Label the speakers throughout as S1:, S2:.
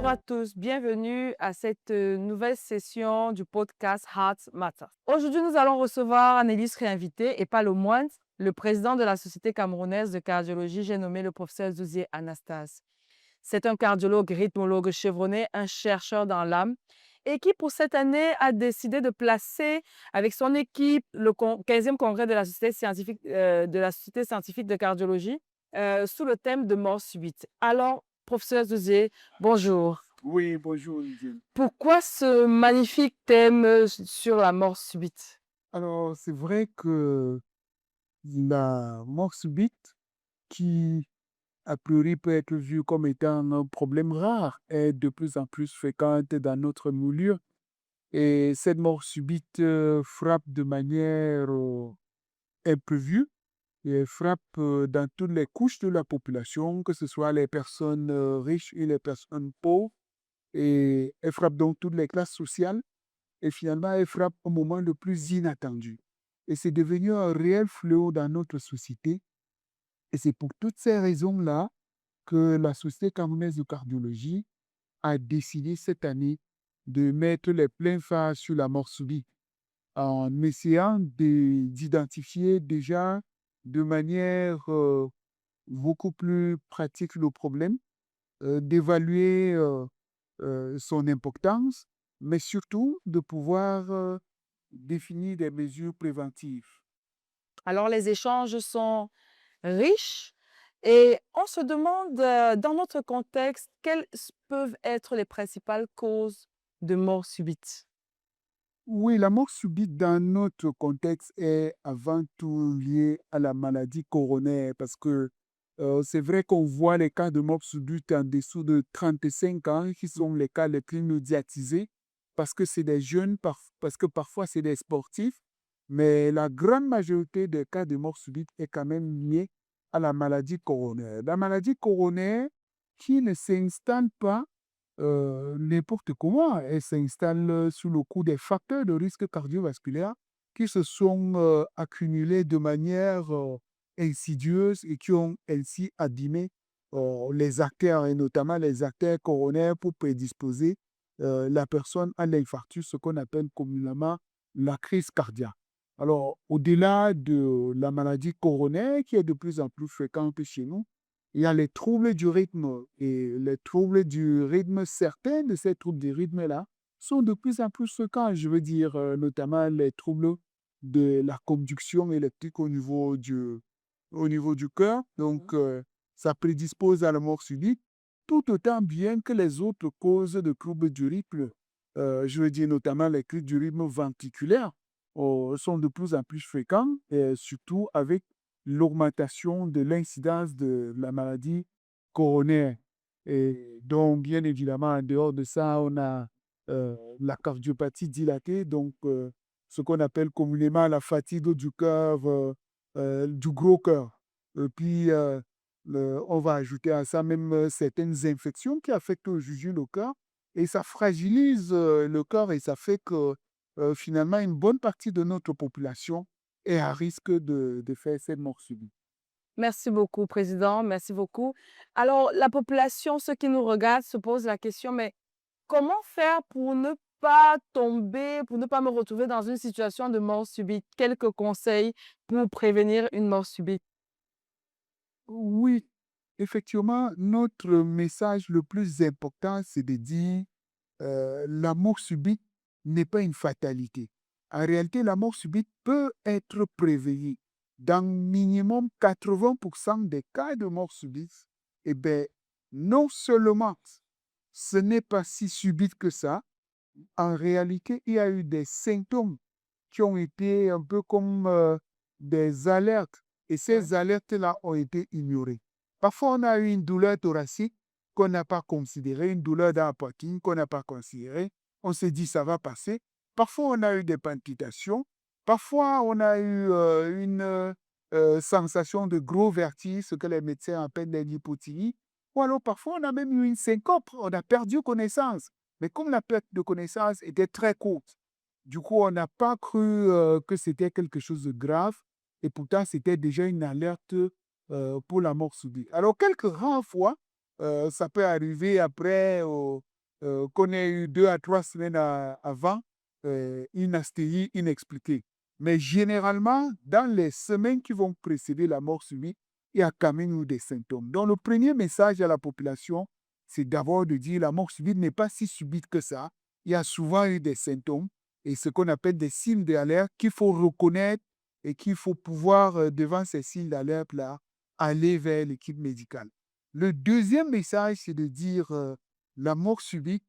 S1: Bonjour à tous, bienvenue à cette nouvelle session du podcast Heart Matters. Aujourd'hui, nous allons recevoir un illustre réinvité et pas le moindre, le président de la Société camerounaise de cardiologie, j'ai nommé le professeur Zouzié Anastase. C'est un cardiologue rythmologue chevronné, un chercheur dans l'âme et qui, pour cette année, a décidé de placer avec son équipe le 15e congrès de la Société scientifique de cardiologie sous le thème de mort subite. Alors, professeur Zouzié, bonjour.
S2: Oui, bonjour Olivier.
S1: Pourquoi ce magnifique thème sur la mort subite?
S2: Alors, c'est vrai que la mort subite, qui a priori peut être vue comme étant un problème rare, est de plus en plus fréquente dans notre milieu. Et cette mort subite frappe de manière imprévue et frappe dans toutes les couches de la population, que ce soit les personnes riches et les personnes pauvres. Et elle frappe donc toutes les classes sociales. Et finalement, elle frappe au moment le plus inattendu. Et c'est devenu un réel fléau dans notre société. Et c'est pour toutes ces raisons-là que la Société camerounaise de cardiologie a décidé cette année de mettre les pleins phares sur la mort subite en essayant d'identifier déjà de manière beaucoup plus pratique le problème, d'évaluer son importance, mais surtout de pouvoir définir des mesures préventives.
S1: Alors, les échanges sont riches et on se demande, dans notre contexte, peuvent être les principales causes de mort subite?
S2: Oui, la mort subite dans notre contexte est avant tout liée à la maladie coronaire parce que c'est vrai qu'on voit les cas de mort subite en dessous de 35 ans qui sont les cas les plus médiatisés parce que c'est des jeunes, parce que parfois c'est des sportifs, mais la grande majorité des cas de mort subite est quand même liée à la maladie coronaire. La maladie coronaire qui ne s'installe pas n'importe comment. Elle s'installe sous le coup des facteurs de risque cardiovasculaire qui se sont accumulés de manière insidieuse et qui ont ainsi abîmé les artères, et notamment les artères coronaires, pour prédisposer la personne à l'infarctus, ce qu'on appelle communément la crise cardiaque. Alors, au-delà de la maladie coronaire qui est de plus en plus fréquente chez nous, il y a les troubles du rythme. Et les troubles du rythme, certains de ces troubles du rythme-là sont de plus en plus fréquents. Je veux dire, notamment les troubles de la conduction électrique au niveau du cœur. Donc, ça prédispose à la mort subite, tout autant bien que les autres causes de troubles du rythme. Je veux dire, notamment les troubles du rythme ventriculaire sont de plus en plus fréquents, et surtout avec l'augmentation de l'incidence de la maladie coronaire. Et donc, bien évidemment, en dehors de ça, on a la cardiopathie dilatée, donc ce qu'on appelle communément la fatigue du cœur, du gros cœur. Et puis, on va ajouter à ça même certaines infections qui affectent aujourd'hui le cœur. Et ça fragilise le cœur et ça fait que finalement, une bonne partie de notre population est à risque de faire cette mort subite.
S1: Merci beaucoup, président, merci beaucoup. Alors, la population, ceux qui nous regardent, se posent la question, mais comment faire pour ne pas tomber, pour ne pas me retrouver dans une situation de mort subite? Quelques conseils pour prévenir une mort subite?
S2: Oui, effectivement, notre message le plus important, c'est de dire la mort subite n'est pas une fatalité. En réalité, la mort subite peut être prévenue. Dans minimum 80% des cas de mort subite, eh bien, non seulement ce n'est pas si subite que ça, en réalité, il y a eu des symptômes qui ont été un peu comme des alertes. Et
S1: Ouais.
S2: ces alertes-là ont été ignorées. Parfois, on a eu une douleur thoracique qu'on n'a pas considérée, une douleur dans la poitrine qu'on n'a pas considérée. On s'est dit, ça va passer. Parfois, on a eu des palpitations. Parfois, on a eu une sensation de gros vertige, ce que les médecins appellent des hypotynies. Ou alors, parfois, on a même eu une syncope. On a perdu connaissance. Mais comme la perte de connaissance était très courte, du coup, on n'a pas cru que c'était quelque chose de grave. Et pourtant, c'était déjà une alerte pour la mort subite. Alors, quelques rares fois, ça peut arriver après qu'on ait eu 2 à 3 semaines avant une asthénie inexpliquée. Mais généralement, dans les semaines qui vont précéder la mort subite, il y a quand même eu des symptômes. Donc, le premier message à la population, c'est d'abord de dire la mort subite n'est pas si subite que ça. Il y a souvent eu des symptômes et ce qu'on appelle des signes d'alerte qu'il faut reconnaître et qu'il faut pouvoir, devant ces signes d'alerte-là, aller vers l'équipe médicale. Le deuxième message, c'est de dire la mort subite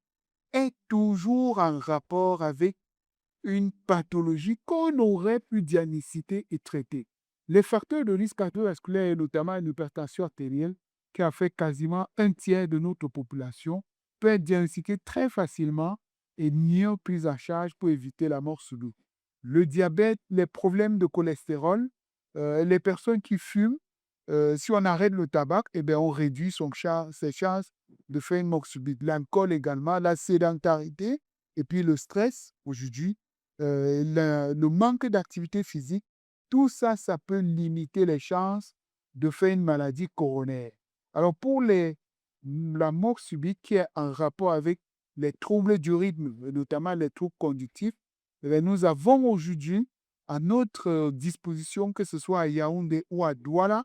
S2: est toujours en rapport avec une pathologie qu'on aurait pu diagnostiquer et traiter. Les facteurs de risque cardiovasculaire, et notamment une hypertension artérielle, qui affecte quasiment un tiers de notre population, peut être diagnostiqué très facilement et mieux pris en charge pour éviter la mort subite. Le diabète, les problèmes de cholestérol, les personnes qui fument, si on arrête le tabac, eh bien, on réduit ses chances de faire une mort subite. L'alcool également, la sédentarité et puis le stress aujourd'hui, le manque d'activité physique, tout ça, ça peut limiter les chances de faire une maladie coronaire. Alors pour la mort subite qui est en rapport avec les troubles du rythme, notamment les troubles conductifs, eh bien, nous avons aujourd'hui à notre disposition, que ce soit à Yaoundé ou à Douala,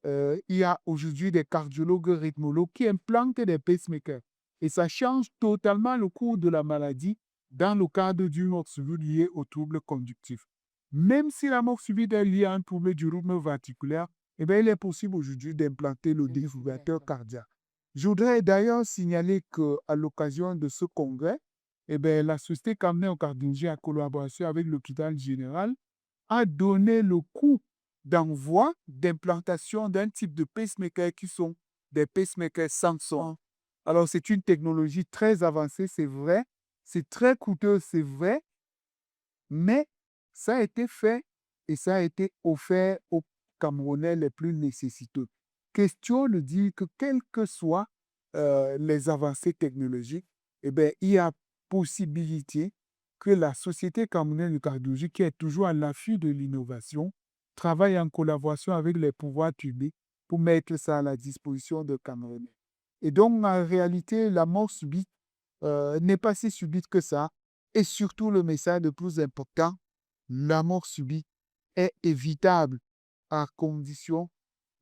S2: il y a aujourd'hui des cardiologues rythmologues qui implantent des pacemakers. Et ça change totalement le cours de la maladie dans le cadre d'une mort subite liée au trouble conductif. Même si la mort subite est liée à un trouble du rythme ventriculaire, eh bien, il est possible aujourd'hui d'implanter le défibrillateur cardiaque. Je voudrais d'ailleurs signaler qu'à l'occasion de ce congrès, eh bien, la Société camerounaise en cardiologie, en collaboration avec l'hôpital général, a donné le coût d'envoi, d'implantation d'un type de pacemaker qui sont des pacemakers sans son. Alors, c'est une technologie très avancée, c'est vrai. C'est très coûteux, c'est vrai. Mais ça a été fait et ça a été offert aux Camerounais les plus nécessiteux. Question de dire que quelles que soient les avancées technologiques, eh bien, il y a possibilité que la Société camerounaise de cardiologie, qui est toujours à l'affût de l'innovation, travaille en collaboration avec les pouvoirs publics pour mettre ça à la disposition de Camerounais. Et donc, en réalité, la mort subite n'est pas si subite que ça. Et surtout, le message le plus important, la mort subite est évitable à condition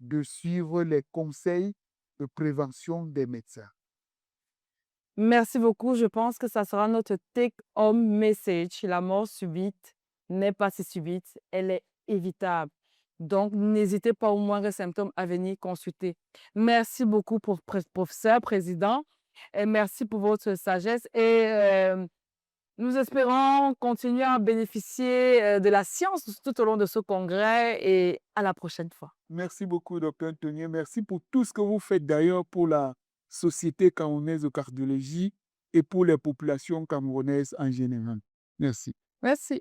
S2: de suivre les conseils de prévention des médecins.
S1: Merci beaucoup. Je pense que ça sera notre take-home message. La mort subite n'est pas si subite, elle est évitable. Donc, n'hésitez pas aux moindres symptômes à venir consulter. Merci beaucoup, professeur, président, et merci pour votre sagesse. Et nous espérons continuer à bénéficier de la science tout au long de ce congrès et à la prochaine fois.
S2: Merci beaucoup, docteur Antonien. Merci pour tout ce que vous faites d'ailleurs pour la Société camerounaise de cardiologie et pour les populations camerounaises en général. Merci.
S1: Merci.